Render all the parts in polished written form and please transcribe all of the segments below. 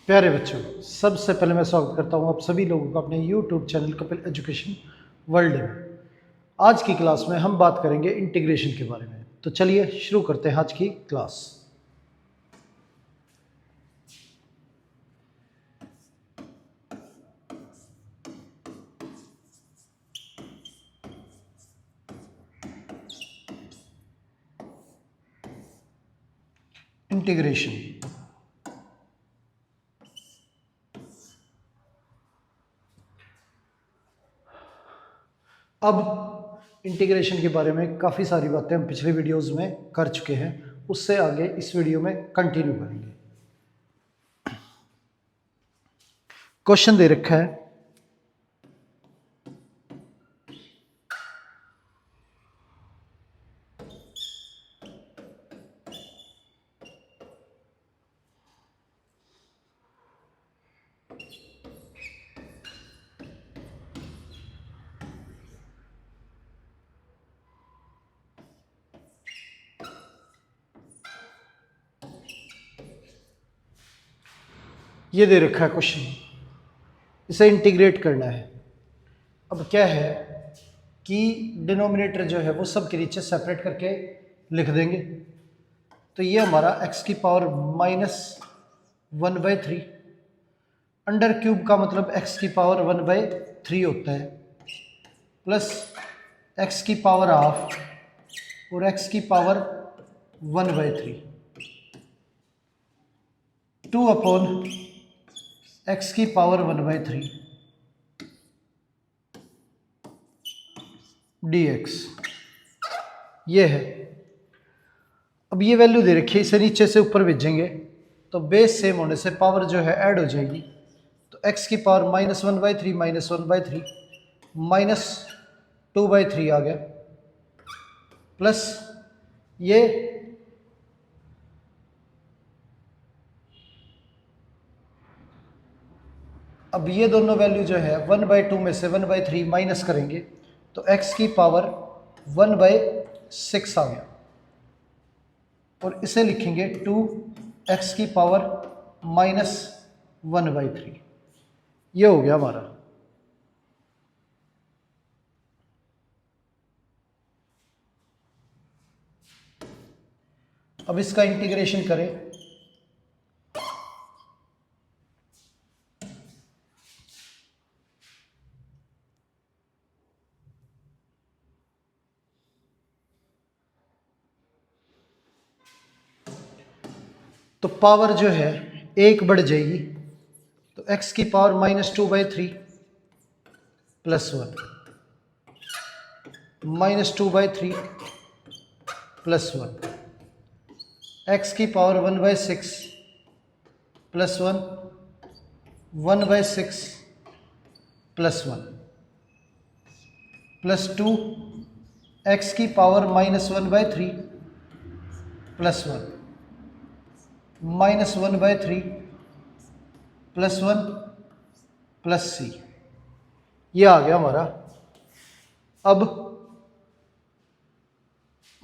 प्यारे बच्चों, सबसे पहले मैं स्वागत करता हूं आप सभी लोगों का अपने YouTube channel Kapil education world में। आज की क्लास में हम बात करेंगे इंटीग्रेशन के बारे में। तो चलिए शुरू करते हैं आज की क्लास। इंटीग्रेशन। अब इंटीग्रेशन के बारे में काफ़ी सारी बातें हम पिछले वीडियोस में कर चुके हैं, उससे आगे इस वीडियो में कंटिन्यू करेंगे। क्वेश्चन दे रखा है, ये दे रखा है क्वेश्चन, इसे इंटीग्रेट करना है। अब क्या है कि डिनोमिनेटर जो है वो सब के नीचे सेपरेट करके लिख देंगे। तो ये हमारा x की पावर -1/3 अंडर क्यूब का मतलब x की पावर 1/3 होता है, प्लस x की पावर हाफ और x की पावर 1/3 2 अपॉन x की पावर 1/3 dx। ये है। अब ये वैल्यू दे रखी है, इसे नीचे से ऊपर भेजेंगे तो बेस सेम होने से पावर जो है ऐड हो जाएगी। तो x की पावर -1/3 -1/3 -2/3 आ गया, प्लस ये अब ये दोनों वैल्यू जो है 1/2 में से 1/3 माइनस करेंगे तो x की पावर 1/6 आ गया, और इसे लिखेंगे 2x की पावर -1/3। ये हो गया हमारा। अब इसका इंटीग्रेशन करें तो पावर जो है एक बढ़ जाएगी, तो x की पावर -2/3 + 1 -2/3 + 1 x की पावर 1/6 + 1 1/6 + 1 + 2 x की पावर -1/3 + 1 -1/3 + 1 + c। ये आ गया हमारा। अब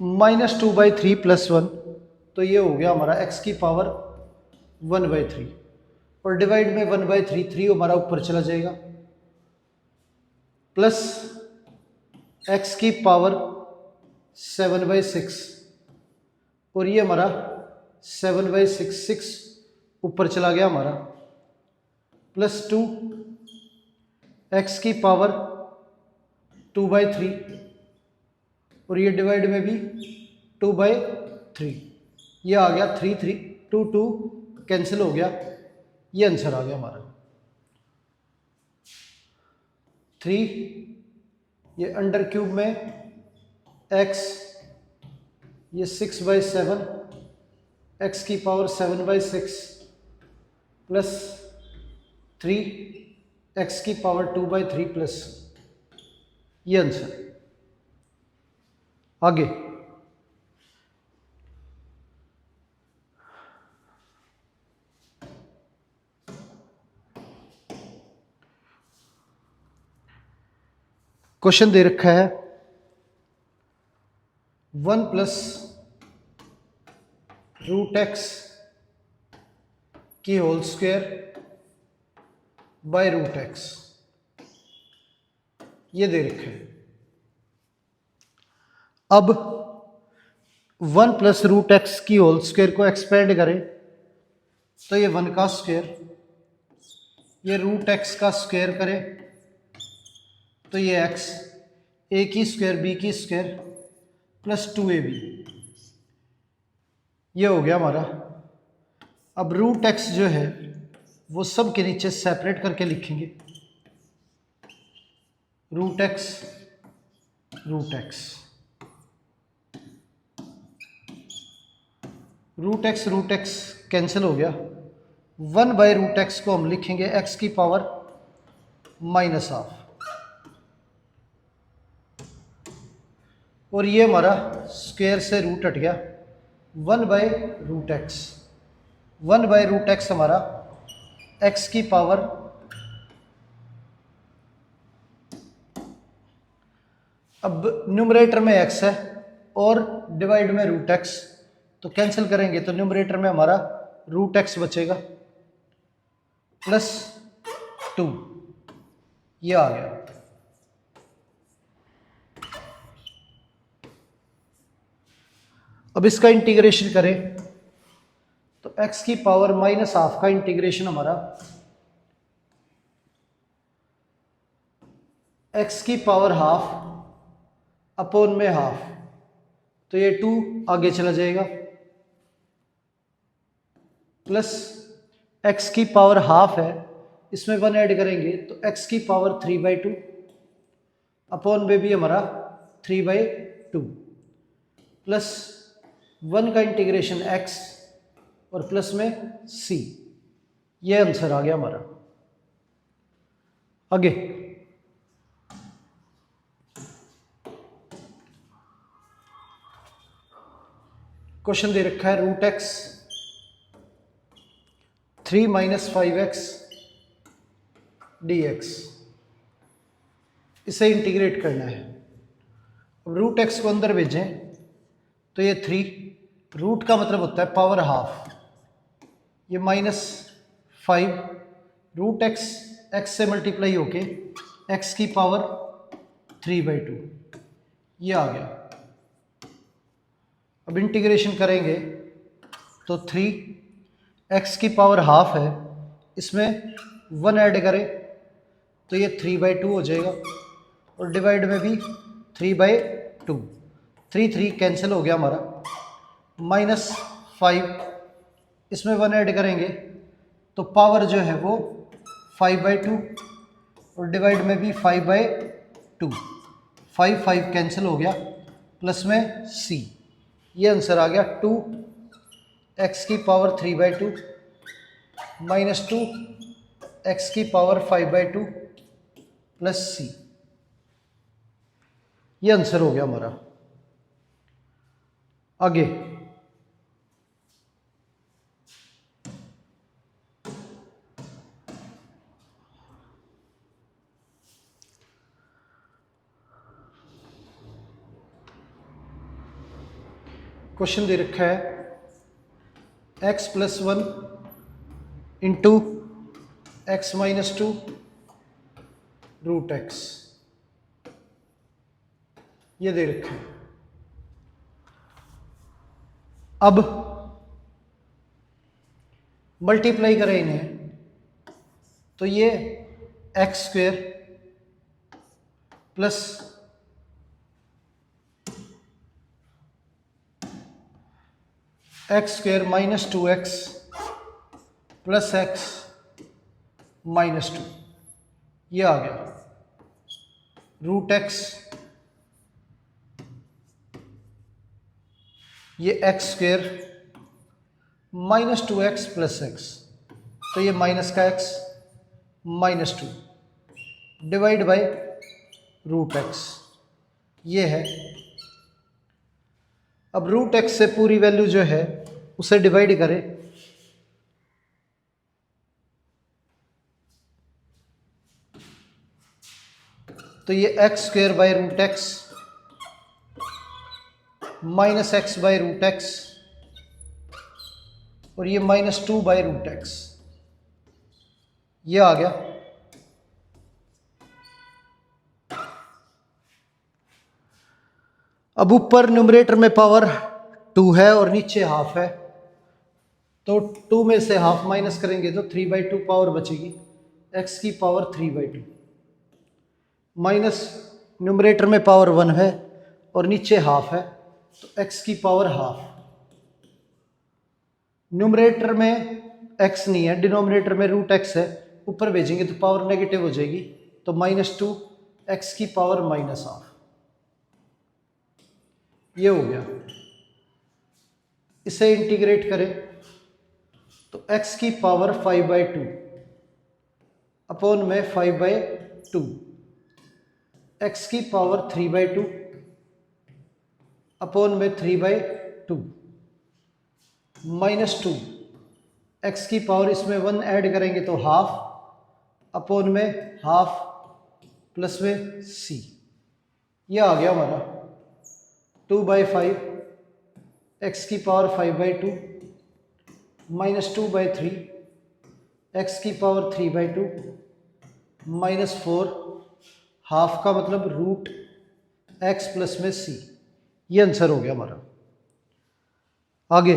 -2/3 + 1 तो ये हो गया हमारा x की पावर 1/3, और डिवाइड में 1/3 3 हमारा ऊपर चला जाएगा, प्लस x की पावर 7/6, और ये हमारा 7/6 6 ऊपर चला गया हमारा, प्लस 2 x की पावर 2/3, और ये डिवाइड में भी 2/3। ये आ गया 3 3 2 2 कैंसिल हो गया, ये आंसर आ गया हमारा 3। ये अंडर क्यूब में x, ये 6/7 x की पावर 7/6 प्लस 3 x की पावर 2/3 प्लस, ये आंसर। आगे क्वेश्चन दे रखा है 1 + √x की whole square by root X, ये दे रखे हैं। अब 1 प्लस रूट एक्स की होल स्क्वायर को एक्सपेंड करें तो ये 1 का स्क्वायर, ये रूट एक्स का स्क्वायर करें तो ये एक्स, ए की स्क्वायर बी की स्क्वायर प्लस 2ab, ये हो गया हमारा। अब रूट एक्स जो है वो सब के नीचे सेपरेट करके लिखेंगे, root X root X, root X cancel हो गया। 1 बाय रूट एक्स को हम लिखेंगे एक्स की पावर माइनस हाफ, और ये हमारा स्क्वायर से रूट हट गया। 1 by root X, 1 by root X हमारा एक्स की पावर अब न्यूमरेटर में एक्स है और डिवाइड में रूट एक्स, तो कैंसिल करेंगे तो न्यूमरेटर में हमारा रूट एक्स बचेगा प्लस 2, ये आ गया। अब इसका इंटीग्रेशन करें तो x की पावर माइनस हाफ का इंटीग्रेशन हमारा x की पावर हाफ अपॉन में हाफ, तो ये 2 आगे चला जाएगा प्लस x की पावर हाफ है, इसमें 1 ऐड करेंगे तो x की पावर 3/2 अपॉन में भी हमारा 3/2 प्लस 1 का इंटीग्रेशन x और प्लस में c, ये आंसर आ गया हमारा। आगे क्वेश्चन दे रखा है root X 3 minus 5x dx, इसे इंटीग्रेट करना है। अब रूट एक्स को अंदर भेजें तो ये 3, रूट का मतलब होता है पावर हाफ, ये -5, रूट एक्स एक्स से मल्टीप्लाई होके एक्स की पावर 3/2, ये आ गया। अब इंटीग्रेशन करेंगे तो 3, एक्स की पावर हाफ है, इसमें 1 ऐड करें तो ये 3/2 हो जाएगा और डिवाइड में भी 3/2, 3 कैंसिल हो गया हमारा, -5, इसमें 1 ऐड करेंगे तो पावर जो है वो 5/2 और डिवाइड में भी 5/2, 5 कैंसिल हो गया प्लस में c, ये आंसर आ गया 2 एक्स की पावर 3/2 -2 एक्स की पावर 5/2 प्लस c, ये आंसर हो गया हमारा। आगे क्वेश्चन दे रखा है x + 1 into x - 2 root X, ये दे रखा है। अब मल्टीप्लाई करें इन्हें तो ये x² plus x² - 2x plus x -2, ये आ गया। रूट एक्स, ये x² -2x प्लस x, तो ये माइनस का x -2 divide by root X, ये है। अब रूट एक्स से पूरी वैल्यू जो है उसे डिवाइड करें तो ये x² by root X -x by root X और ये -2 बाय रूट एक्स, ये आ गया। अब ऊपर न्यूमरेटर में पावर 2 है और नीचे हाफ है, तो 2 में से हाफ माइनस करेंगे तो 3/2 पावर बचेगी, x की पावर 3/2 माइनस न्यूमरेटर में पावर 1 है और नीचे हाफ है, तो x की पावर हाफ। न्यूमरेटर में x नहीं है, डिनोमिनेटर में √x है, ऊपर भेजेंगे तो पावर नेगेटिव हो जाएगी, तो -2 x की पावर -हाफ। ये हो गया। इसे इंटीग्रेट करें तो x की पावर 5/2 अपॉन में 5/2, x की पावर 3/2 अपॉन में 3/2 -2, x की पावर इसमें 1 ऐड करेंगे तो हाफ अपॉन में हाफ प्लस में c। यह आ गया हमारा 2/5, x की पावर 5/2 -2/3, x की पावर 3/2 -4, हाफ का मतलब √x प्लस में c। ये आंसर हो गया हमारा। आगे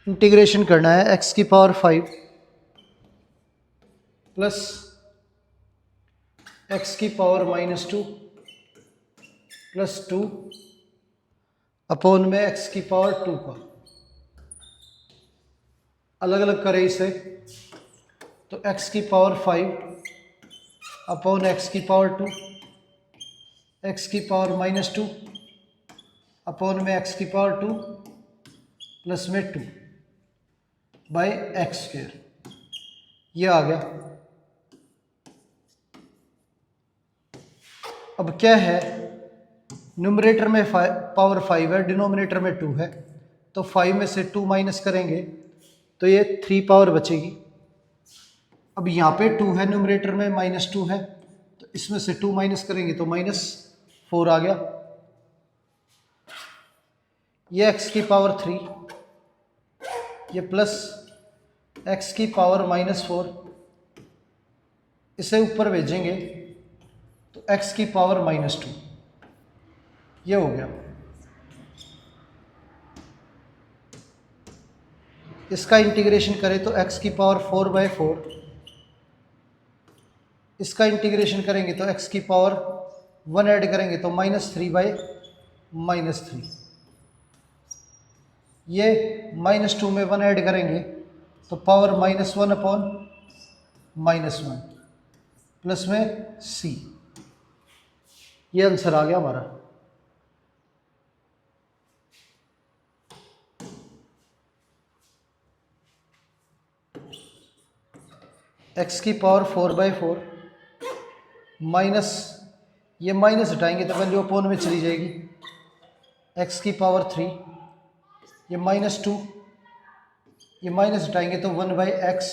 इंटीग्रेशन करना है, x की पावर 5 प्लस x की पावर -2 प्लस 2 अपॉन में x की पावर 2 का। अलग अलग करें इसे तो x की पावर 5 अपॉन x की पावर 2, x की पावर -2 अपॉन में x की पावर 2 प्लस में 2 बाय x²। ये आ गया। अब क्या है, न्यूमरेटर में पावर 5 है, डिनोमिनेटर में 2 है, तो 5 में से 2 माइनस करेंगे तो ये 3 पावर बचेगी। अब यहाँ पे 2 है, न्यूमरेटर में -2 है, तो इसमें से 2 माइनस करेंगे तो -4 आ गया। ये x की पावर 3, ये प्लस x की पावर -4, इसे ऊपर भेजेंगे तो x की पावर -2। ये हो गया। इसका इंटीग्रेशन करें तो x की पावर 4/4, इसका इंटीग्रेशन करेंगे तो x की पावर 1 ऐड करेंगे तो -3/-3। ये -2 में 1 ऐड करेंगे तो पावर -1 अपॉन -1 प्लस में c। ये आंसर आ गया हमारा। x की पावर 4/4 माइनस, ये माइनस हटाएंगे तो वैल्यू अपॉन में चली जाएगी, x की पावर 3, ये -2, ये माइनस हटाएंगे तो 1/x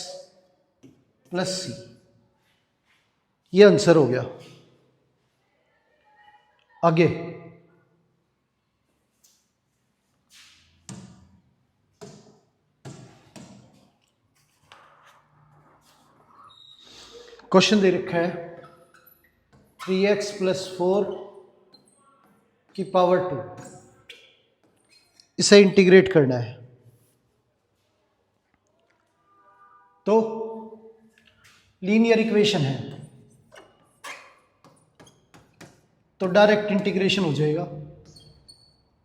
प्लस c। ये आंसर हो गया। आगे क्वेश्चन दे रखा है 3x + 4 की पावर 2, इसे इंटीग्रेट करना है। तो लीनियर इक्वेशन है तो डायरेक्ट इंटीग्रेशन हो जाएगा,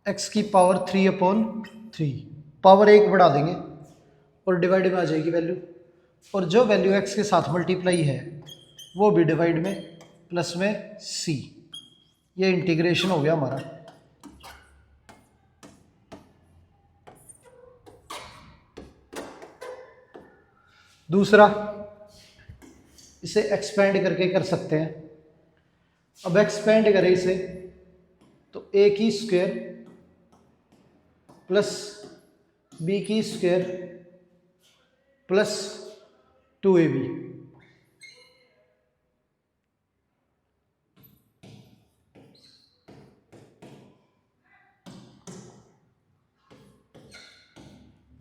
x की पावर 3/3, पावर 1 बढ़ा देंगे और डिवाइड में आ जाएगी वैल्यू, और जो वैल्यू x के साथ मल्टीप्लाई है वो भी डिवाइड में प्लस में c। ये इंटीग्रेशन हो गया हमारा। दूसरा, इसे एक्सपेंड करके कर सकते हैं। अब एक्सपेंड करें इसे तो a² plus b² plus 2ab,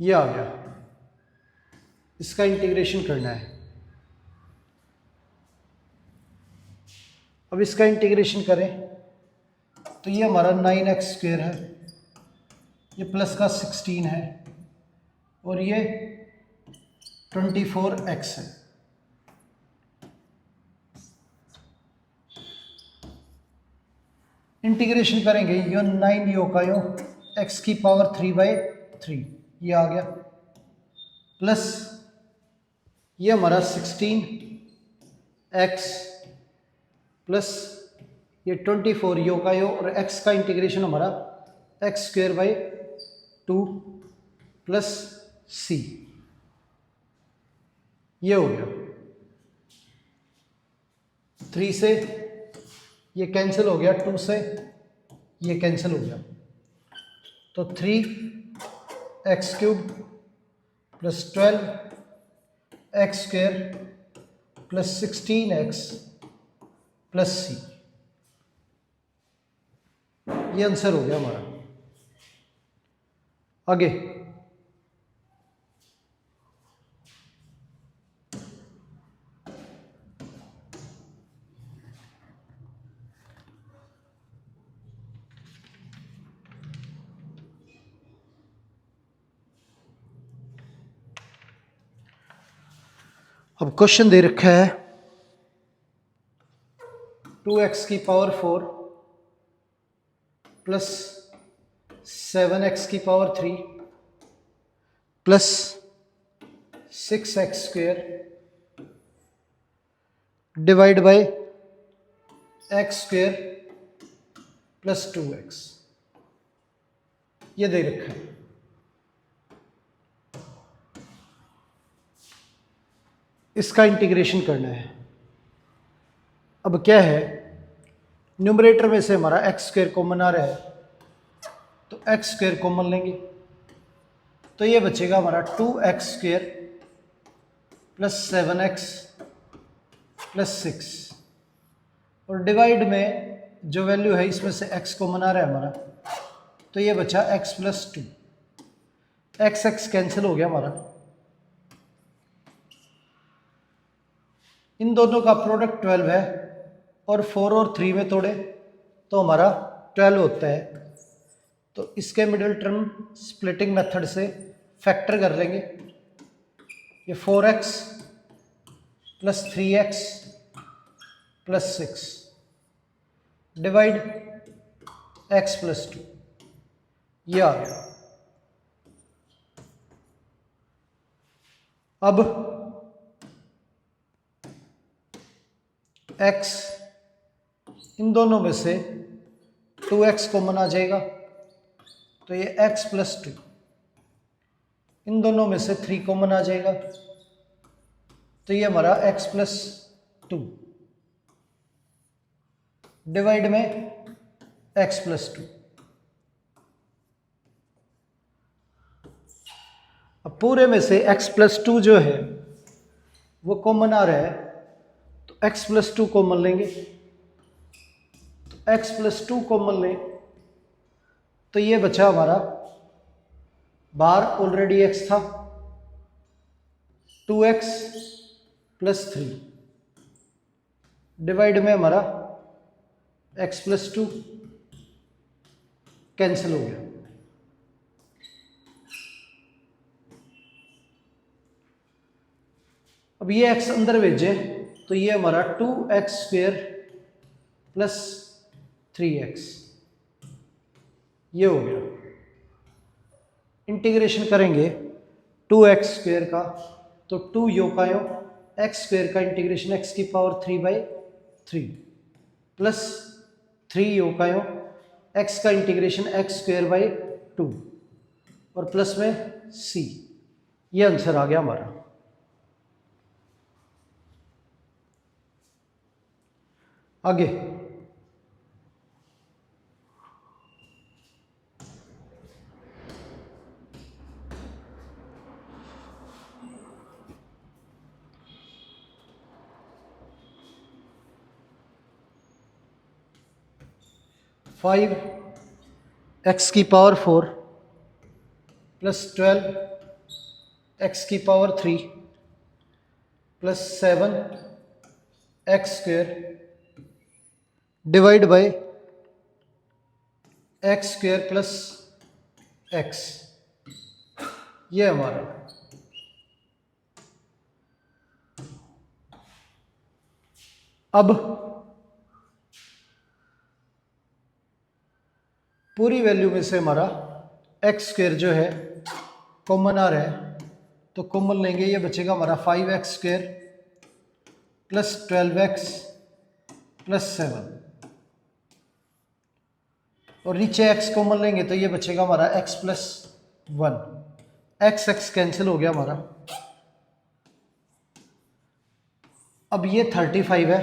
ये आ गया, इसका इंटीग्रेशन करना है। अब इसका इंटीग्रेशन करें तो ये हमारा 9x² है, ये प्लस का 16 है और ये 24x है। इंटीग्रेशन करेंगे, यो 9 यो का यो x की पावर 3/3 ये आ गया, प्लस ये हमारा 16x प्लस ये 24 यो का यो, और x का इंटीग्रेशन हमारा x²/2 प्लस c, ये हो गया। 3 से ये कैंसिल हो गया, 2 से ये कैंसिल हो गया, तो 3x³ plus 12x² plus 16x plus c, ये आंसर हो गया हमारा। आगे अब क्वेश्चन दे रखा है 2x की पावर 4 प्लस 7x की power 3 plus 6x² divide by x² plus 2x, ये दे रखा है। इसका इंटीग्रेशन करना है। अब क्या है, न्यूमरेटर में से हमारा x² कॉमन आ रहा है, तो x² कॉमन लेंगे तो ये बचेगा हमारा 2x² प्लस 7x प्लस 6, और डिवाइड में जो वैल्यू है इसमें से x कॉमन आ रहा है हमारा, तो ये बचा x प्लस 2, x कैंसिल हो गया हमारा। इन दोनों का प्रोडक्ट 12 है, और 4 और 3 में तोड़े तो हमारा 12 होता है, तो इसके मिडिल टर्म स्प्लिटिंग मेथड से फैक्टर कर लेंगे। ये 4x plus 3x plus 6 divide x plus 2, ये आ गया। अब x, इन दोनों में से 2x कॉमन आ जाएगा, तो ये x प्लस 2, इन दोनों में से 3 कॉमन आ जाएगा, तो ये हमारा x प्लस 2 डिवाइड में x प्लस 2। अब पूरे में से x प्लस 2 जो है वो कॉमन आ रहा है, तो x प्लस 2 कॉमन लेंगे, तो x प्लस 2 कॉमन लें तो ये बचा हमारा, बाहर ऑलरेडी x था, 2x प्लस 3 डिवाइड में हमारा x प्लस 2 कैंसिल हो गया। अब ये x अंदर भेजे तो ये हमारा 2x² प्लस 3x, ये हो गया। इंटीग्रेशन करेंगे 2x² का, तो 2 यो का यो, x² का इंटीग्रेशन x की पावर 3/3 प्लस 3 यो का यो, x का इंटीग्रेशन x²/2 और प्लस में c, ये आंसर आ गया हमारा। आगे फाइव x की पावर 4 प्लस 12 एक्स की power 3 plus 7 x square divide by x square plus x, ये हमारा। अब पूरी वैल्यू में से हमारा एक्स स्क्वेयर जो है कॉमन आ रहा है, तो कॉमन लेंगे, ये बचेगा हमारा 5x square plus 12x plus 7, और नीचे x कॉमन लेंगे तो ये बचेगा हमारा x plus 1, x x cancel हो गया हमारा। अब ये 35 है,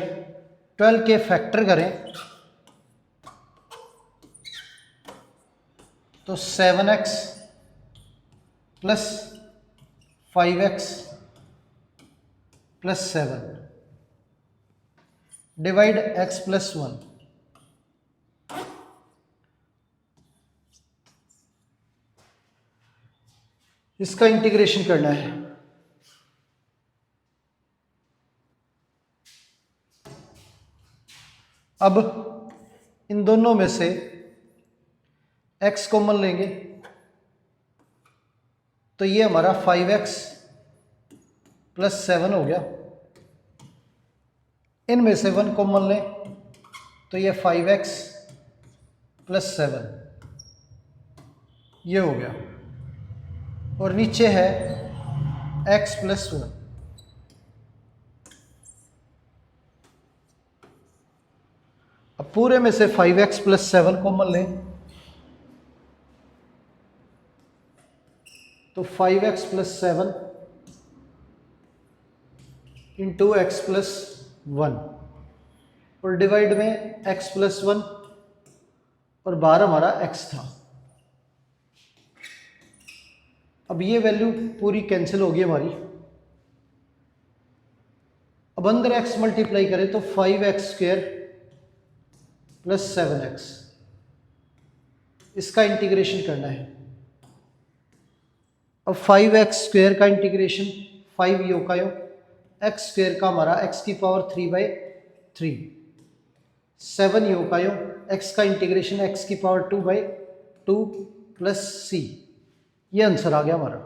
12 के फैक्टर करें तो 7x plus 5x plus 7 divide x plus 1, इसका इंटीग्रेशन करना है। अब इन दोनों में से x कॉमन लेंगे तो ये हमारा 5x प्लस 7 हो गया, इनमें से 1 कॉमन लें तो ये 5x प्लस 7, ये हो गया, और नीचे है x प्लस 1। अब पूरे में से 5x प्लस 7 कॉमन लें तो 5x plus 7 into x plus 1, और डिवाइड में x प्लस 1, और बाहर हमारा x था। अब ये वैल्यू पूरी कैंसिल होगी हमारी। अब अंदर x मल्टीप्लाई करें तो 5x स्क्वेयर प्लस 7x, इसका इंटीग्रेशन करना है। अब 5x स्क्वेयर का इंटीग्रेशन 5 यो का यो, x स्क्वेयर का हमारा x की पावर 3/3, 7 यो का यो, x का इंटीग्रेशन x की पावर 2/2 प्लस c, ये आंसर आ गया हमारा।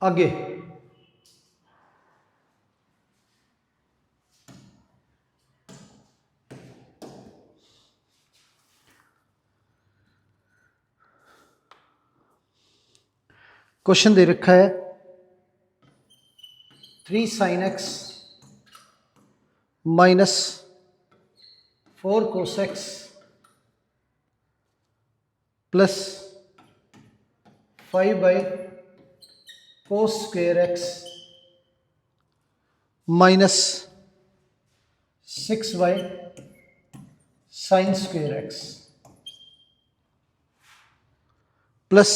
आगे क्वेश्चन दे रखा है 3 sin x minus 4 cos x plus 5/cos square x minus 6/sin square x plus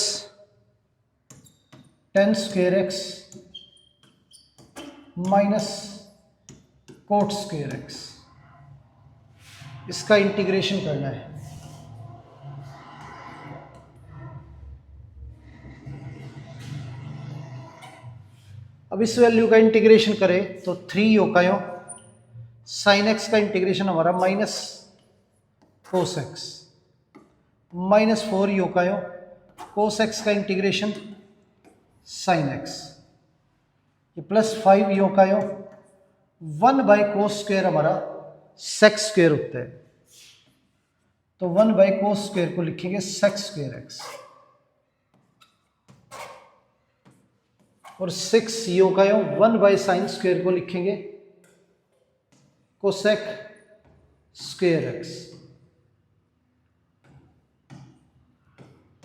10 square x minus cot square x, इसका इंटीग्रेशन करना है। अब इस वैल्यू का इंटीग्रेशन करें तो 3 यो का यो, साइन एक्स का इंटीग्रेशन हमारा माइनस कोस एक्स, माइनस 4 यो का यो, कोस एक्स का इंटीग्रेशन साइन एक्स, ये प्लस 5 यो का यो, 1/कोस स्क्वेयर हमारा सेक्स स्क्वेयर होता है, तो 1/कोस स्क्वेयर को लिखेंगे सेक्स स्क्वेयर एक्स, और 6 यो का यो 1/साइन स्क्वेयर को लिखेंगे कोसेक स्क्वेयर एक्स।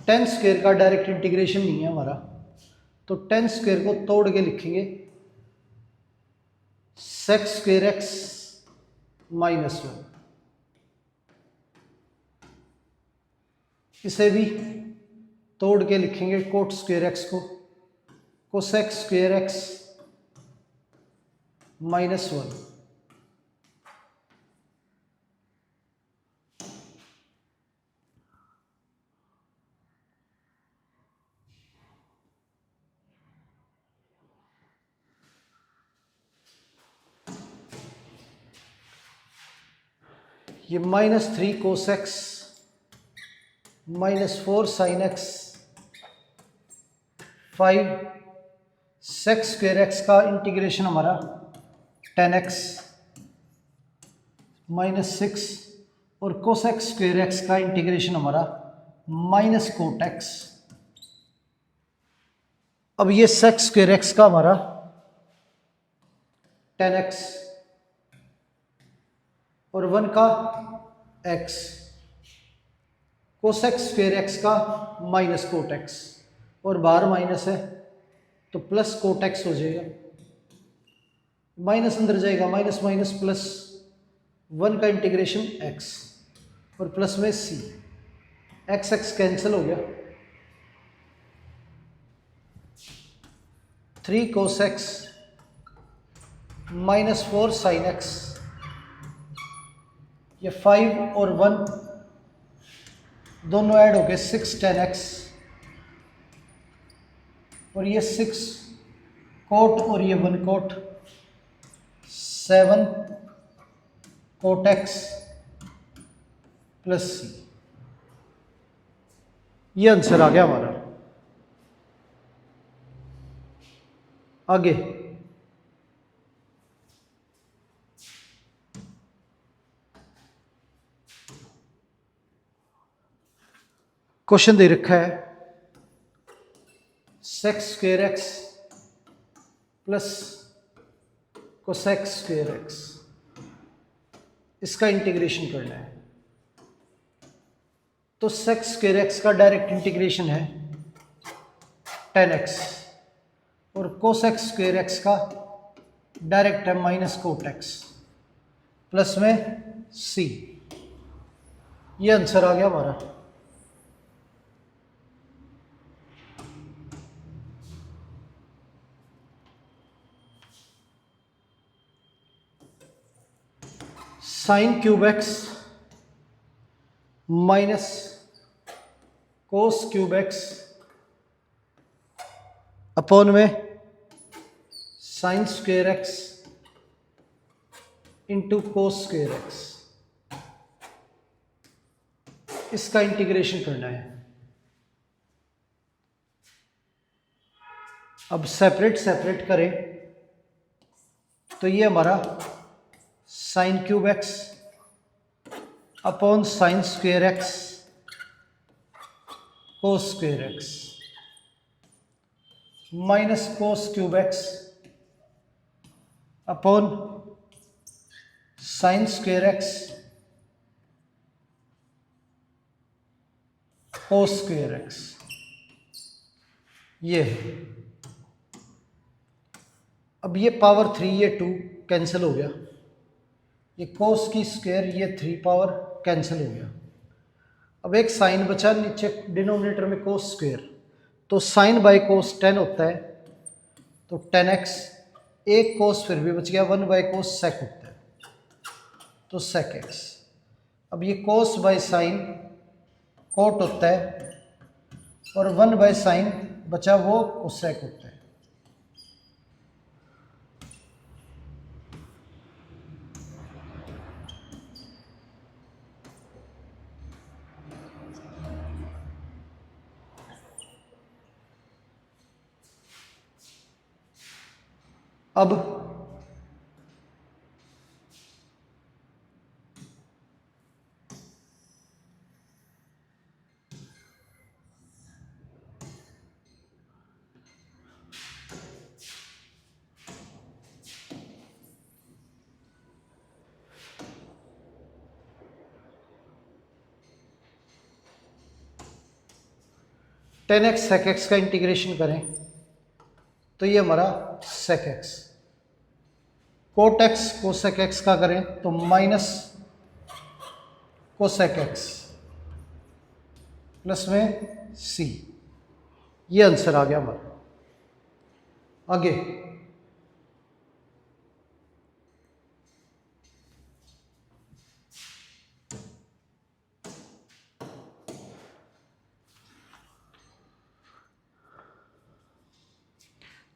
10 स्क्वेयर का डायरेक्ट इंटीग्रेशन नहीं है हमारा, तो 10 स्क्वेयर को तोड़ के लिखेंगे सेक्स स्क्वेयर एक्स माइनस 1, इसे भी तोड़ के लिखेंगे कोट स्क्वेयर एक्स को कोसेक स्क्वेयर एक्स माइनस 1। ये -3 cos x -4 sin x 5 sec square x का इंटीग्रेशन हमारा tan x -6 और cosec स्क्वेयर x का इंटीग्रेशन हमारा -cot x। अब ये sec स्क्वेयर x का हमारा tan x और 1 का x, cosec स्क्वेयर x का -cot x और बाहर माइनस है तो प्लस cot x हो जाएगा, माइनस अंदर जाएगा, माइनस माइनस प्लस 1 का इंटीग्रेशन x और प्लस में c, x x कैंसिल हो गया, 3 cos x -4 sin x, ये 5 और 1 दोनों ऐड हो गए 6 tan x और ये 6 cot और ये 1 cot, 7 cot x plus c। ये आंसर आ गया हमारा। आगे क्वेश्चन दे रखा है sec square x plus cosec square x, इसका इंटीग्रेशन करना है। तो sec स्क्वेयर x का डायरेक्ट इंटीग्रेशन है tan x और cosec स्क्वेयर x का डायरेक्ट है -cot x प्लस में c। ये आंसर आ गया हमारा। Sine cube x minus cos cube x upon में sine square x into cos square x, इसका इंटीग्रेशन करना है। अब सेपरेट सेपरेट करें तो ये हमारा sine cube x upon sine square x cos square x minus cos cube x upon sine square x cos square x. ये है। अब ये पावर 3 ये 2 कैंसिल हो गया, ये कोस की स्क्वायर ये 3 पावर कैंसिल हो गया। अब एक साइन बचा नीचे डिनोमिनेटर में कोस स्क्वायर, तो साइन बाय कोस 10 होता है, तो 10x, एक कोस फिर भी बच गया, 1 बाय कोस सेक होता है, तो सेक एक्स। अब ये कोस बाय साइन कोट होता है और 1 बाय साइन बचा वो कोसेक होता है। अब टेन एक्स सेक एक्स का इंटीग्रेशन करें तो ये हमारा sec X, cot X cosec X का करें तो माइनस कोसेक एक्स प्लस में सी। ये आंसर आ गया हमारा। आगे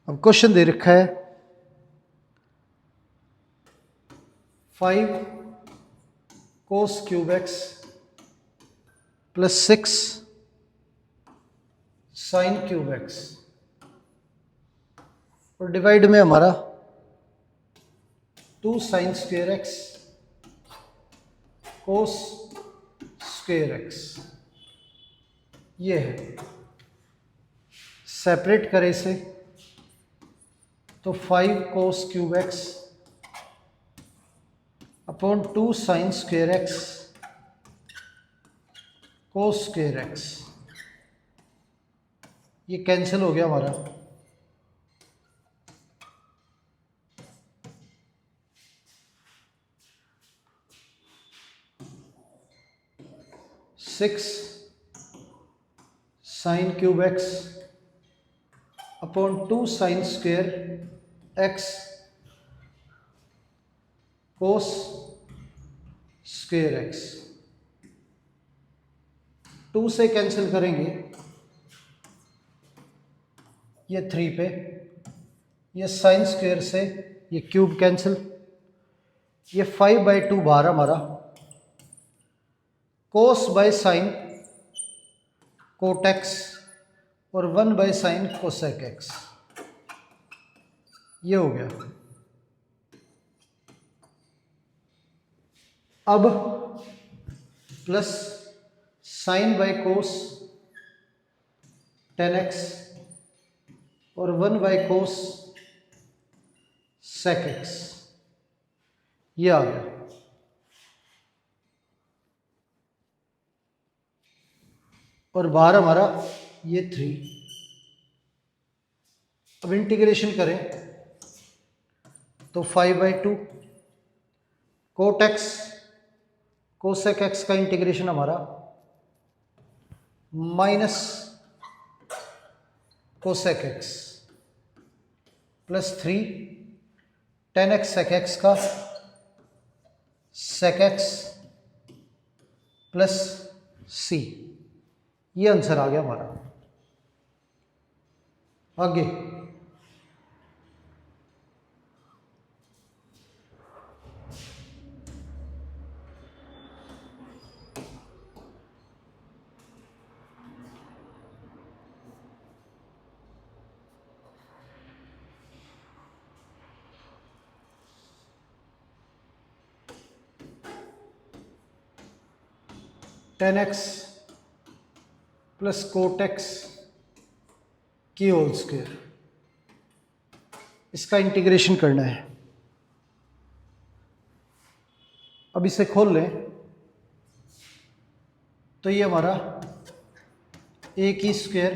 अब क्वेश्चन दे रखा है 5 कोस cube x plus 6 sign cube x, और डिवाइड में हमारा 2 sign square x cos square x, ये है। सेपरेट करें इसे तो 5 कोस cube x upon 2 sign square x cos square x, ये कैंसिल हो गया हमारा। Six sign cube x upon 2 sign square x cos square x, 2 से कैंसिल करेंगे ये 3 पे, ये साइन स्क्वेयर से ये क्यूब कैंसिल, ये 5/2 बाहर हमारा, कोस बाय साइन कोटेक्स और 1 बाय साइन कोसेक एक्स, ये हो गया। अब plus sign by cos 10x और 1 बाय कोस सेक एक्स, ये आ गया। और बाहर हमारा ये 3। अब इंटीग्रेशन करें तो 5/2 कोट एक्स कोसेक एक्स का इंटीग्रेशन हमारा minus cosec X plus 3 10x sec X का सेक एक्स प्लस सी, ये आंसर आ गया हमारा। आगे ten x plus cot x की होल स्क्वायर, इसका इंटीग्रेशन करना है। अब इसे खोल लें तो ये हमारा ए की स्क्वायर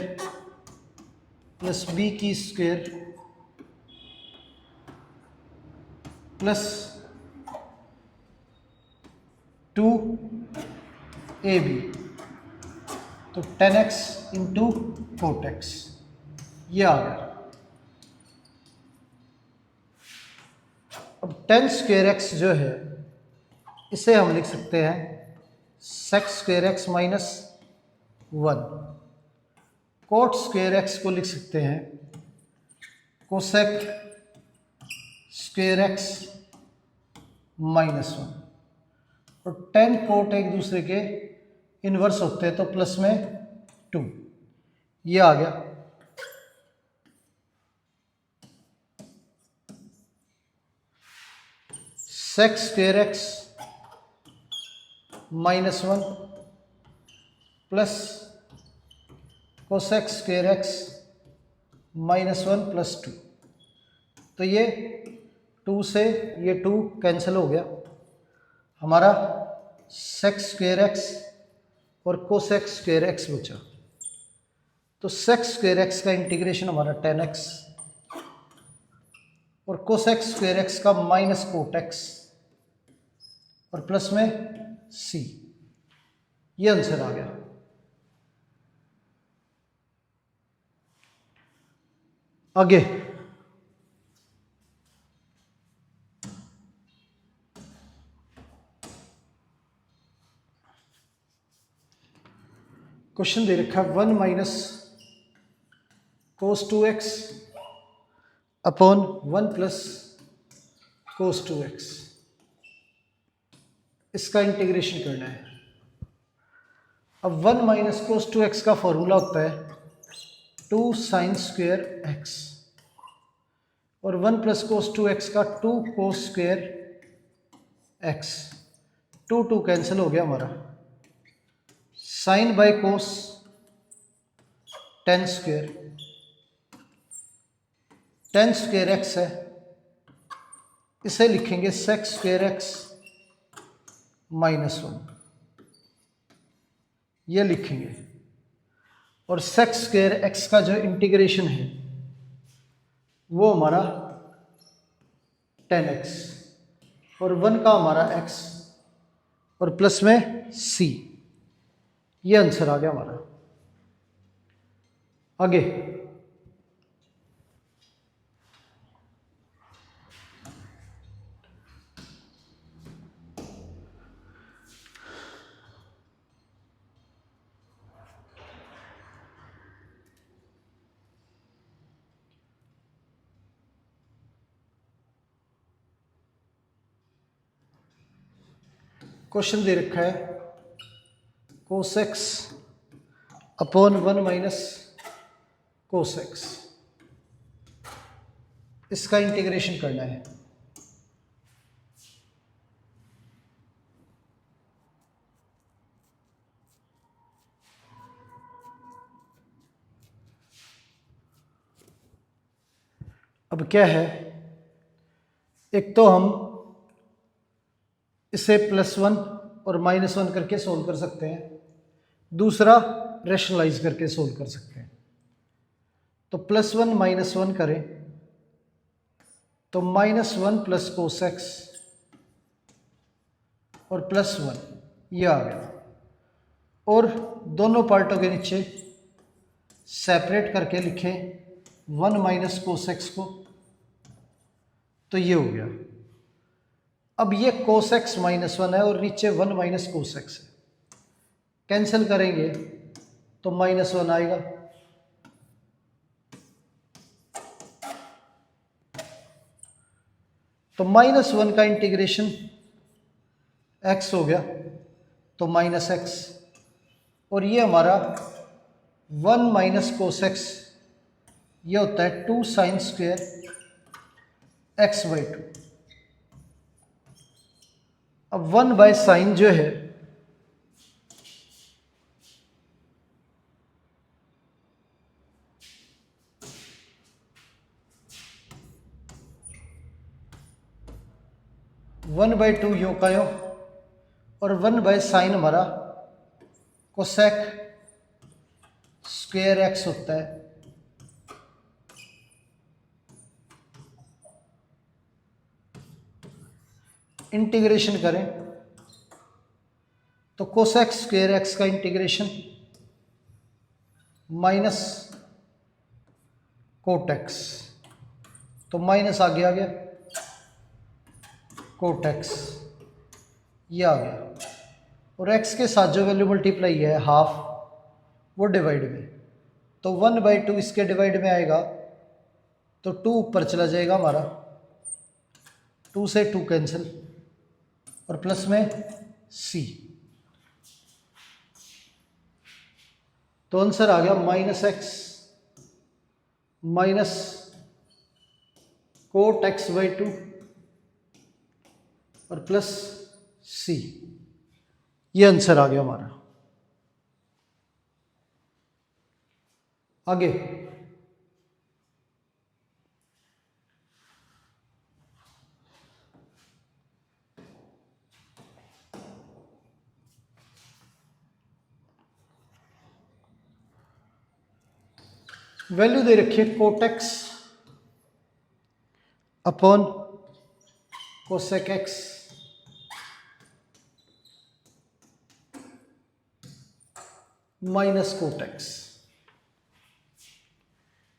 प्लस बी की स्क्वायर प्लस 2ab, तो 10x इंटू कोट एक्स, ये आ गया। अब 10 स्क्वेयर एक्स जो है इसे हम लिख सकते हैं sec square x minus 1, cot square X को लिख सकते हैं कोसेक स्क्वेयर एक्स माइनस 1, और 10 कोट एक दूसरे के इन्वर्स होते हैं तो प्लस में 2, ये आ गया। Sec square x minus 1 plus cosec square x minus 1 plus 2, तो ये 2 से ये 2 कैंसिल हो गया, हमारा सेक स्क्वेयर एक्स और कोसेक स्क्वेयर एक्स बचा। तो सेक स्क्वेयर एक्स का इंटीग्रेशन हमारा 10x और कोसेक स्क्वेयर एक्स का माइनस कोट एक्स और प्लस में c, ये आंसर आ गया। आगे क्वेश्चन दे रखा है 1 माइनस कोस 2x अपॉन 1 प्लस कोस 2x, इसका इंटीग्रेशन करना है। अब 1 माइनस कोस 2x का फॉर्मूला होता है 2 साइन स्क्वेयर एक्स, और 1 प्लस कोस 2x का 2 कोस स्क्वेयर एक्स। 2 2 कैंसिल हो गया हमारा। Sine by cos tan square X है, इसे लिखेंगे सेक स्क्वेयर एक्स -1, ये लिखेंगे। और सेक स्क्वेयर एक्स का जो इंटीग्रेशन है वो हमारा 10x, और 1 का हमारा x, और प्लस में c। ये आंसर आ गया हमारा। आगे क्वेश्चन दे रखा है cos x upon 1 minus cos x, इसका इंटीग्रेशन करना है। अब क्या है, एक तो हम इसे +1 और -1 करके सोल्व कर सकते हैं, दूसरा रेशनलाइज करके सोल्व कर सकते हैं। तो +1 -1 करें तो -1 प्लस कोस एक्स और +1 ये आ गया, और दोनों पार्टों के नीचे सेपरेट करके लिखें 1 माइनस कोस एक्स को, तो ये हो गया। अब ये कोस एक्स -1 है और नीचे 1 माइनस कोस एक्स है, कैंसिल करेंगे तो -1 आएगा। तो -1 का इंटीग्रेशन x हो गया तो -x, और ये हमारा 1 माइनस कोस एक्स ये होता है 2 साइन स्क्वेयर x/2। अब 1 बाय साइन जो है वन बाई टू यो का यो, और 1 बाय साइन हमारा कोसेक स्क्वेयर एक्स होता है। इंटीग्रेशन करें तो कोसेक स्क्वेयर एक्स का इंटीग्रेशन माइनस कोट एक्स, तो माइनस आगे आ गया कोट एक्स, ये आ गया, और x के साथ जो वैल्यू मल्टीप्लाई है हाफ वो डिवाइड में, तो 1/2 इसके डिवाइड में आएगा तो 2 ऊपर चला जाएगा हमारा, 2 से 2 कैंसिल, और प्लस में c, तो आंसर आ गया -x माइनस कोट x/2 और प्लस c, ये आंसर आ गया हमारा। आगे वैल्यू दे रखी है cot X upon cosec X, minus cot X,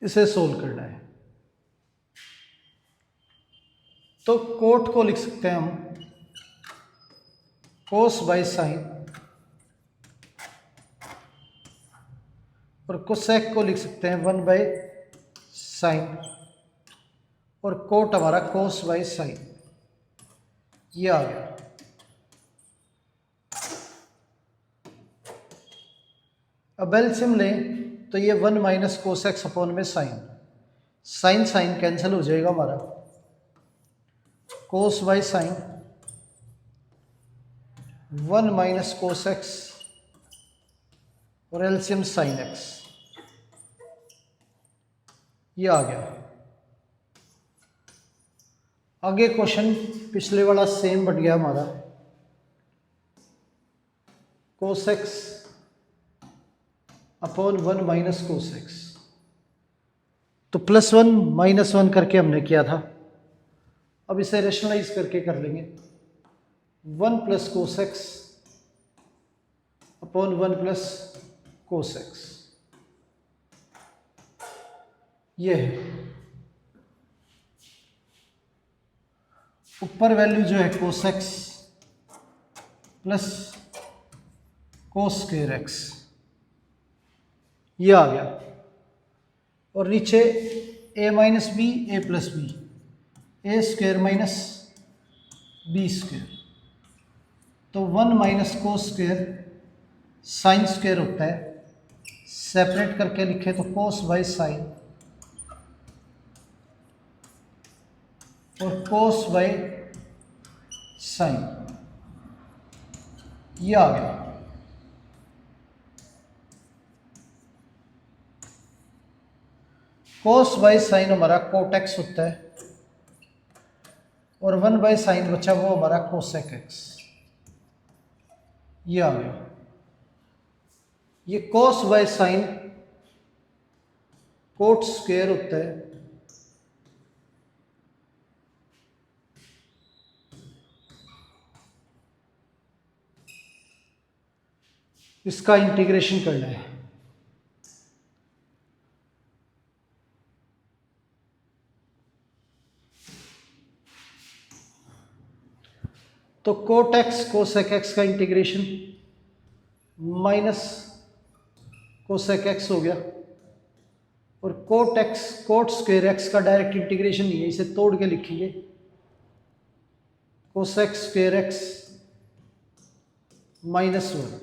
इसे सोल्व करना है। तो कोट को लिख सकते हैं हम कोस बाय साइन, और कोसेक को लिख सकते हैं 1 बाय साइन, और कोट हमारा कोस बाय साइन, ये आ गया। अब एलसीएम लें तो ये 1 माइनस कोस एक्स अपॉन में साइन, साइन साइन कैंसिल हो जाएगा हमारा, cos by sine 1 minus cos x और एलसीएम साइन एक्स, ये आ गया। आगे क्वेश्चन पिछले वाला सेम बन गया हमारा, cos x upon 1 minus cos x, तो +1 -1 करके हमने किया था, अब इसे रेशनलाइज करके कर लेंगे। 1 plus cos x upon 1 plus cos X, ये है। ऊपर वैल्यू जो है cos X plus cos square X, ये आ गया, और नीचे a माइनस B A plus B, A square minus B square, तो 1 minus cos square sine square होता है, सेपरेट करके लिखे तो कोस बाई साइन और कोस बाई साइन, ये आ गया। कोस बाई साइन हमारा कोट एक्स होता है और 1 बाई साइन बचा वो हमारा कोसेक एक्स, ये आ गया। ये cos by sine cot square होता है, इसका इंटीग्रेशन करना है, तो कोट एक्स कोसेक एक्स का इंटीग्रेशन माइनस कोसेक एक्स हो गया, और cot X cot square X का डायरेक्ट इंटीग्रेशन नहीं है, इसे तोड़ के लिखेंगे, cosec square X -1,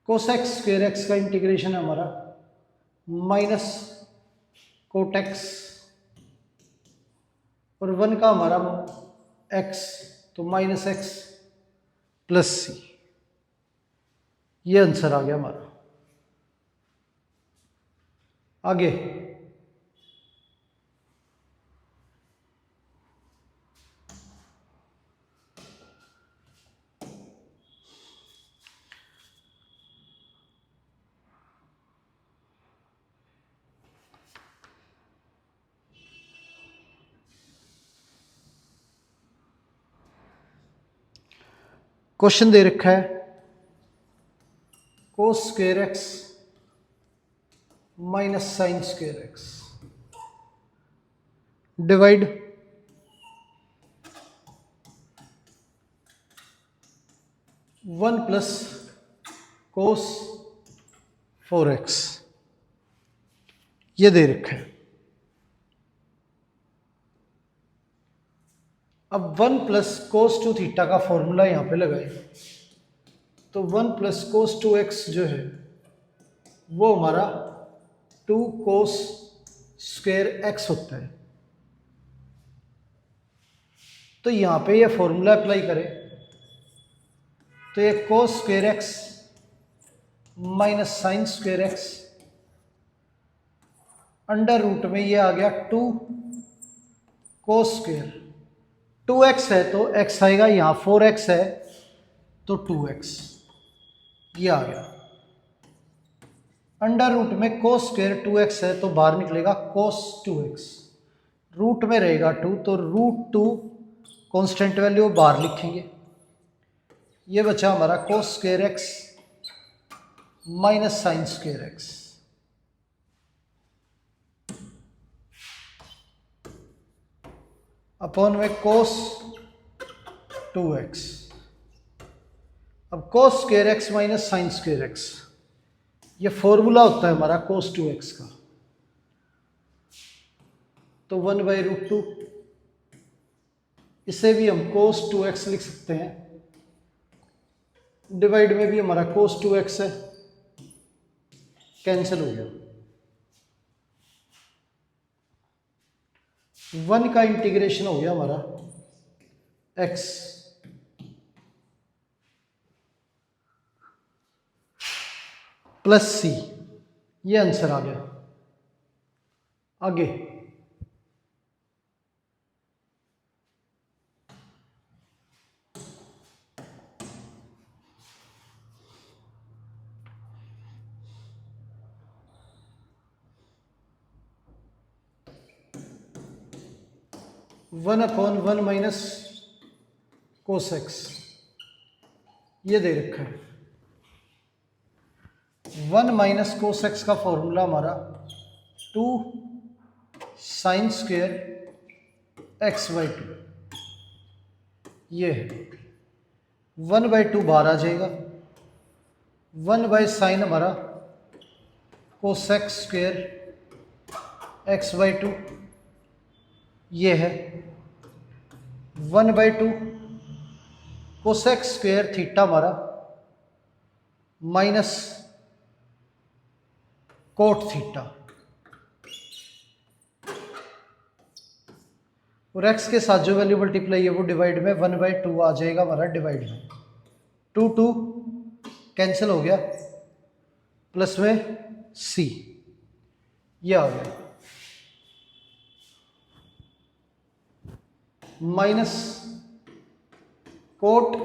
cosec square X का इंटीग्रेशन है हमारा माइनस कोट एक्स, और 1 का हमारा x, तो -x प्लस सी, ये आंसर आ गया हमारा। आगे क्वेश्चन दे रखा है, कोस square X minus sine square x divide 1 plus कोस 4x, ये दे रखा है। अब 1 प्लस कोस 2 थीटा का फॉर्मूला यहाँ पे लगाए, तो 1 प्लस कोस 2x जो है वो हमारा 2 कोस स्क्वायर x होता है, तो यहाँ पे ये फॉर्मूला अप्लाई करें तो ये cos square X minus sine square X under root में ये आ गया 2 कोस स्क्वायर, 2x है तो x आएगा, यहाँ 4x है तो 2x, ये आ गया। अंडर रूट में कोस स्क्वायर 2x है तो बाहर निकलेगा कोस 2x, रूट में रहेगा 2 तो √2 कांस्टेंट वैल्यू बाहर लिखेंगे, ये बचा हमारा कोस square X minus sine square x, upon में कोस 2x। अब कोस square X minus sine square X, ये फॉर्मूला होता है हमारा कोस 2x का, तो 1/√2 इसे भी हम cos 2x लिख सकते हैं, डिवाइड में भी हमारा cos 2x है, कैंसिल हो गया। 1 का इंटीग्रेशन हो गया हमारा x प्लस सी, ये आंसर आ गया। आगे one upon one minus cos X, ये दे रखा है। 1 माइनस कोस एक्स का फॉर्मूला हमारा 2 साइन स्क्वेयर एक्स बाई 2, ये है। 1/2 बाहर आ जाएगा, 1/sin हमारा cos x square x by 2, ये है। 1/2 कोसेक स्क्वेयर थीटा हमारा माइनस कोट थीटा, और x के साथ जो वैल्यू मल्टीप्लाई है वो डिवाइड में 1/2 आ जाएगा हमारा, डिवाइड में 2 कैंसिल हो गया, प्लस में c, ये आ गया minus cot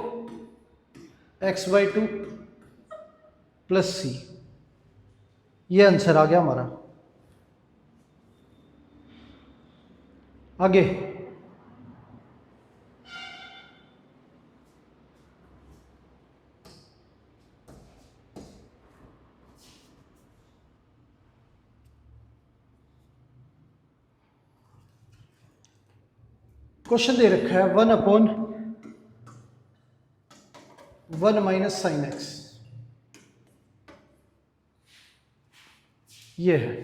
x by 2 plus c, ये आंसर आ गया हमारा। आगे क्वेश्चन दे रखा है 1/1 माइनस साइन एक्स, ये है।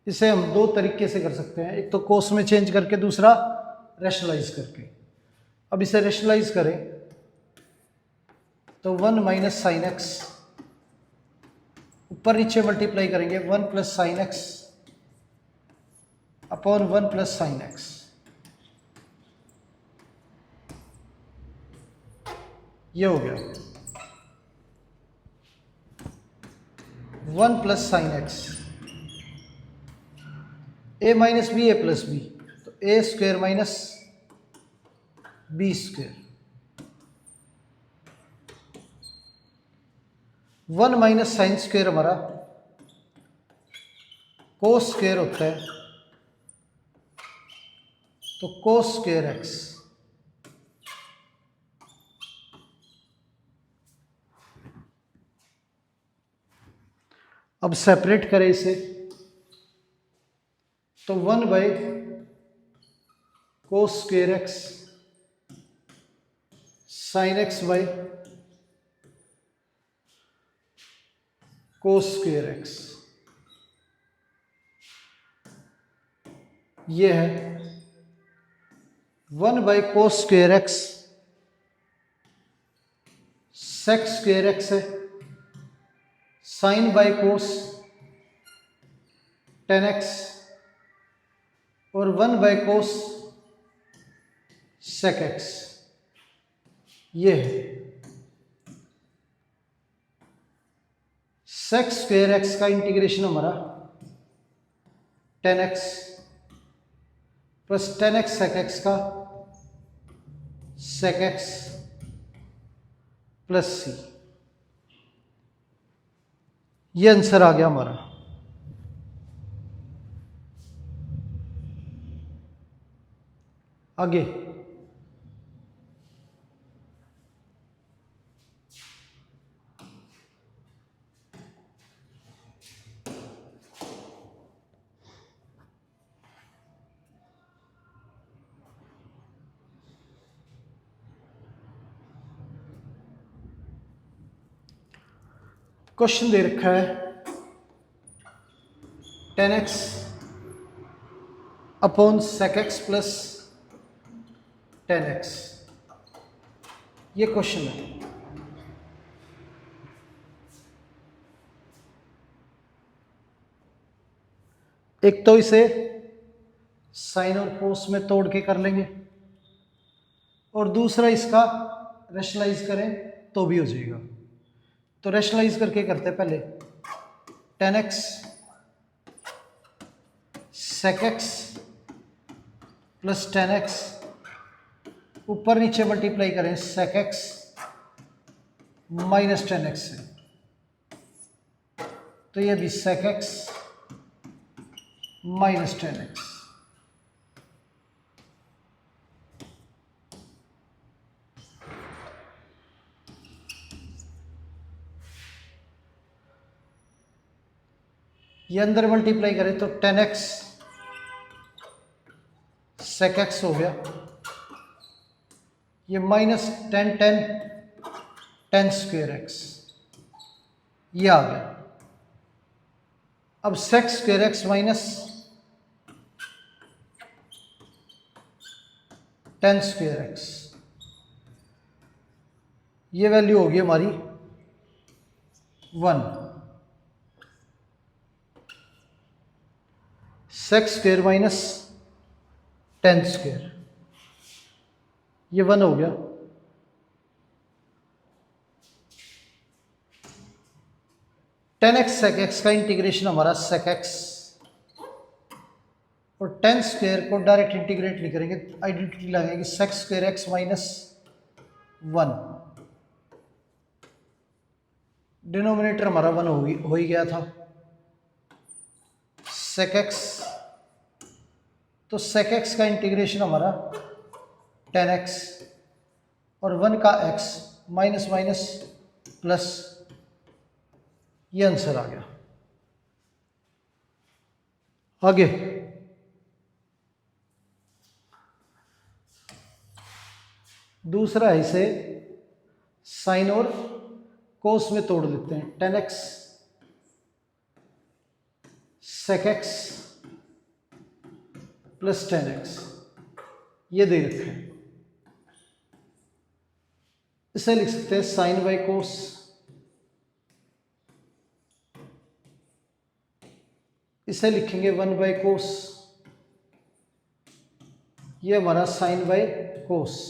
इसे हम दो तरीके से कर सकते हैं, एक तो कोस में चेंज करके, दूसरा रैशनलाइज करके। अब इसे रैशनलाइज करें तो 1 माइनस साइन एक्स, ऊपर नीचे मल्टीप्लाई करेंगे 1 plus sine x upon 1 plus sine x, ये हो गया 1 plus sine x, a minus B A plus b, तो a square minus b square. 1 minus sine square हमारा कोस स्क्वेयर होता है, तो कोस स्क्वेयर एक्स, अब सेपरेट करें इसे तो 1 by cos square x sine x by cos square x, ये है 1 by cos square x, sec square X है, sine by cos tan x, और 1 बाई कोस सेक एक्स, ये है। सेक स्क्वेयर एक्स का इंटीग्रेशन हमारा 10x plus 10x sec X का sec x plus c, ये आंसर आ गया हमारा। आगे क्वेश्चन दे रखा है 10x upon sec x plus 10x। ये क्वेश्चन है। एक तो इसे साइन और कोस में तोड़ के कर लेंगे, और दूसरा इसका रेशनलाइज करें तो भी हो जाएगा। तो रेशनलाइज करके करते हैं पहले। 10x sec x plus 10x, ऊपर नीचे मल्टीप्लाई करें sec x माइनस 10x से, तो ये भी sec x माइनस 10x। ये अंदर मल्टीप्लाई करें तो 10x sec x हो गया, ये माइनस 10 स्क्वेयर एक्स, ये आ गया। अब sec square x minus 10 square x, ये वैल्यू होगी हमारी 1। sec स्क्वेयर माइनस 10 स्क्वेयर, ये 1 हो गया। टेन एक्स सेक एक्स का इंटीग्रेशन हमारा सेक एक्स, और 10 स्क्वेयर को डायरेक्ट इंटीग्रेट नहीं करेंगे, आइडेंटिटी लगाएंगे sec square x minus 1। Denominator हमारा 1 हो ही गया था। सेक एक्स, तो सेक एक्स का इंटीग्रेशन हमारा 10x और 1 का x, माइनस माइनस प्लस, ये आंसर आ गया। आगे दूसरा है, इसे साइन और कोस में तोड़ लेते हैं। 10x sec x plus 10x, ये दे रखे हैं। इसे लिख सकते हैं साइन बाई कोस, इसे लिखेंगे 1 बाई कोस, ये हमारा साइन बाई कोस।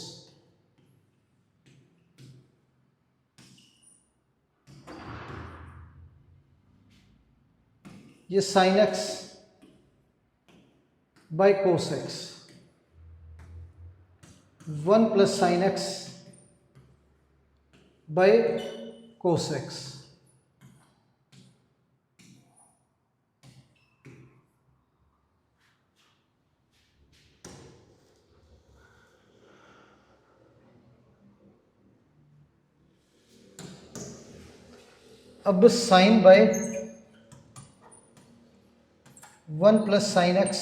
ये sine x by cos x, 1 plus sine x by cos x. अब sine by 1 plus sine x,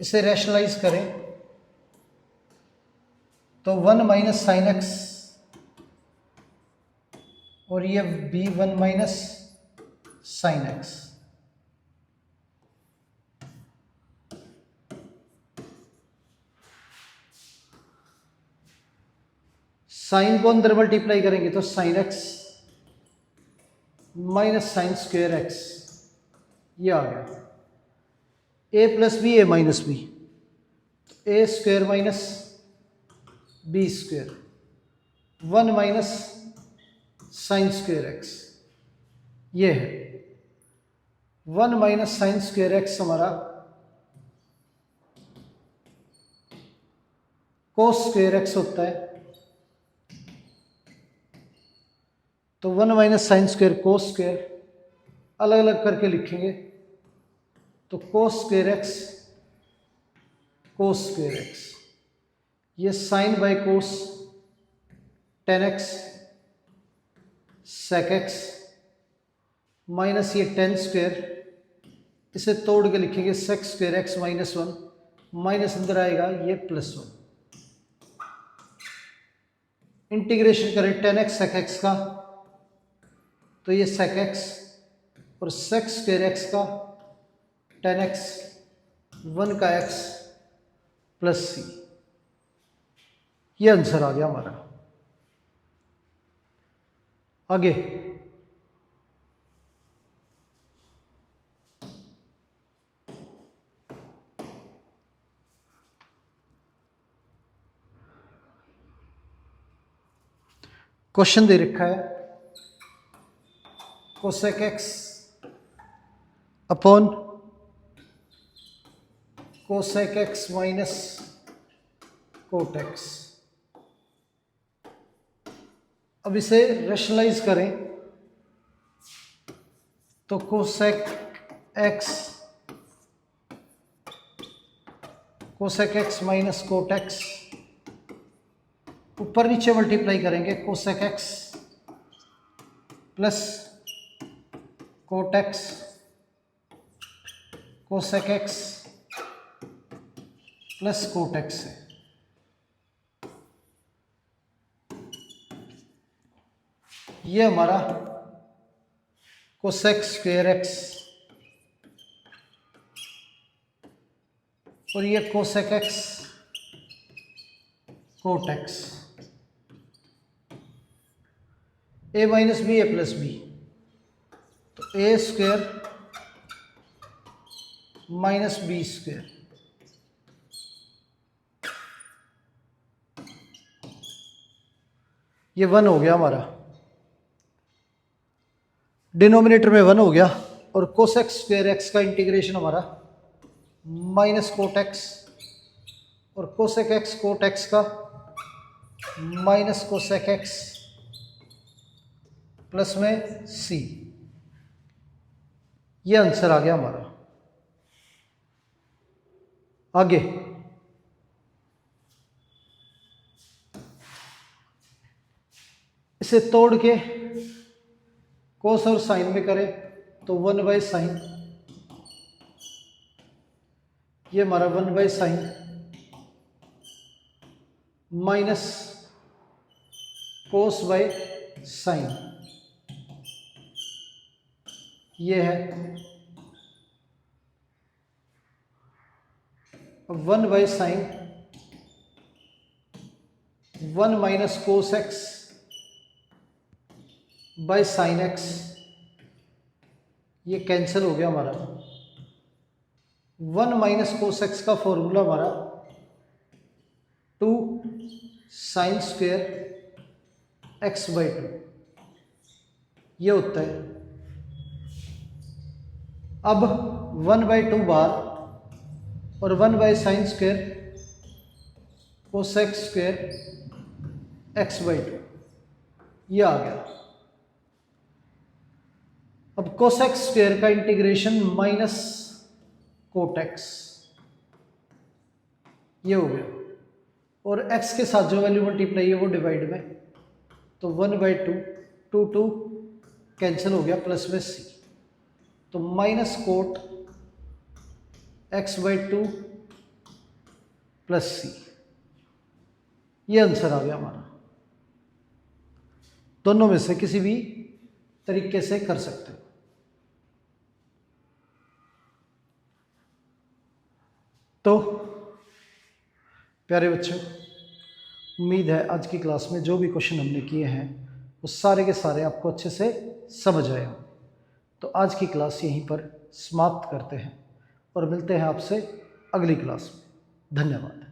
इसे रैशनलाइज करें तो 1 माइनस साइन एक्स, और ये भी 1 माइनस साइन एक्स। साइन को अंदर मल्टीप्लाई करेंगे तो sine x minus sine square x, ये आ गया। A plus B, a minus B, a square minus b square, 1 minus sine square x, ये है 1 माइनस साइन स्क्वेयर एक्स हमारा कोस स्क्वेयर एक्स होता है। तो 1 minus sine square cos square, अलग अलग करके लिखेंगे तो cos square x cos square x, ये sine by cos 10x sec x minus ये 10 स्क्वेयर, इसे तोड़ के लिखेंगे sec square x minus 1, minus अंदर आएगा ये प्लस 1। इंटीग्रेशन करें 10x sec x का, तो ये sec x और sec स्क्वेयर एक्स का 10x 1 का x प्लस c, ये आंसर आ गया हमारा। आगे क्वेश्चन दे रखा है cosec x upon cosec X minus cot x. अब इसे रेशनलाइज करें तो cosec X minus cot x, ऊपर नीचे मल्टीप्लाई करेंगे cosec X plus coat X, cosec X plus cot x है। ये हमारा कोसेक स्क्वायर एक्स और ये cosec x cot x, a minus B A plus b, तो ए स्क्वायर माइनस बी स्क्वायर, ये 1 हो गया हमारा, डिनोमिनेटर में 1 हो गया। और कोसेक स्क्वायर एक्स का इंटीग्रेशन हमारा माइनस कोट एक्स और कोसेक एक्स कोट एक्स का माइनस कोसेक एक्स प्लस में सी, ये आंसर आ गया हमारा। आगे इसे तोड़ के कोस और साइन में करें तो 1/sin, ये हमारा 1/sin minus cos by sign, ये है 1/sin 1 minus cos x by sine x, ये कैंसिल हो गया हमारा। 1 माइनस कोस एक्स का फॉर्मूला हमारा 2 साइन स्क्वायर एक्स बाई 2, ये होता है। अब 1/2 बार और 1/sin square cosec square x by 2, ये आ गया। अब कोसेक स्क्वायर का इंटीग्रेशन माइनस कोट एक्स, ये हो गया। और x के साथ जो वैल्यू मल्टीप्लाई है वो डिवाइड में, तो 1/2 2 कैंसिल हो गया प्लस में c, तो minus cot x/2 plus c, ये आंसर आ गया हमारा। दोनों में से किसी भी तरीके से कर सकते हो। तो प्यारे बच्चों, उम्मीद है आज की क्लास में जो भी क्वेश्चन हमने किए हैं वो सारे के सारे आपको अच्छे से समझ आए हों। तो आज की क्लास यहीं पर समाप्त करते हैं और मिलते हैं आपसे अगली क्लास में। धन्यवाद।